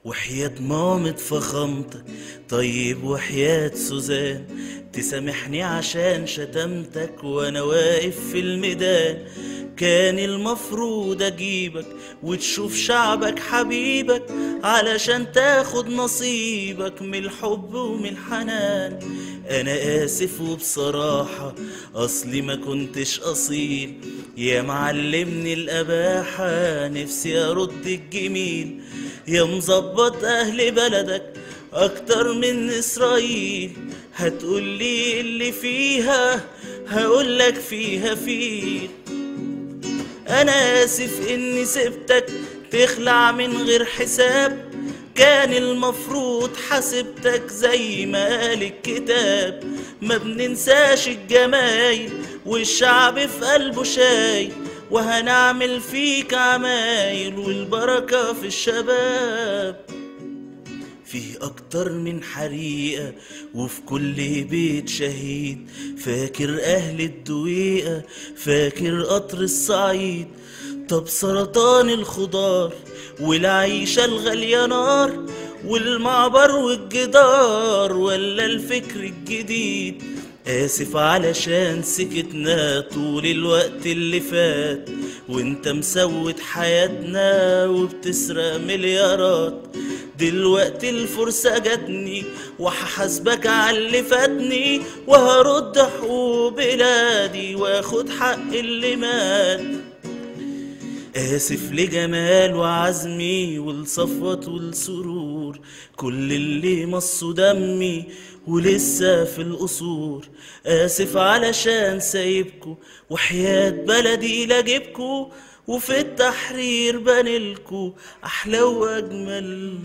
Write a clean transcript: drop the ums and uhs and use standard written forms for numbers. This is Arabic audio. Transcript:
وحياة مامة فخامتك، طيب وحياة سوزان، تسامحني عشان شتمتك وانا واقف في الميدان. كان المفروض اجيبك وتشوف شعبك حبيبك، علشان تاخد نصيبك من الحب ومن الحنان. انا اسف وبصراحة اصلي ما كنتش اصيل، يا معلمني الاباحة نفسي ارد الجميل. يا مظبط اهل بلدك اكتر من اسرائيل، هتقولي اللي فيها هقولك فيها فيل. انا اسف اني سبتك تخلع من غير حساب، كان المفروض حسبتك زي ما قال الكتاب. ما بننساش الجمايل والشعب في قلبه شايل، وهنعمل فيك عمايل والبركة في الشباب. فيه أكتر من حريقة وفي كل بيت شهيد، فاكر أهل الدويقة، فاكر قطر الصعيد. طب سرطان الخضار والعيشة الغالية نار، والمعبر والجدار ولا الفكر الجديد. آسف علشان سكتنا طول الوقت اللي فات، وانت مسوت حياتنا وبتسرق مليارات. دلوقتي الفرصة جاتني وهحاسبك على اللي فاتني، وهرد حقوق بلادي واخد حق اللي مات. آسف لجمال وعزمي ولصفوة والسرور، كل اللي مصوا دمي ولسه في القصور. آسف علشان سايبكو وحياة بلدي لاجبكو، وفي التحرير بنلكو أحلى وأجمل.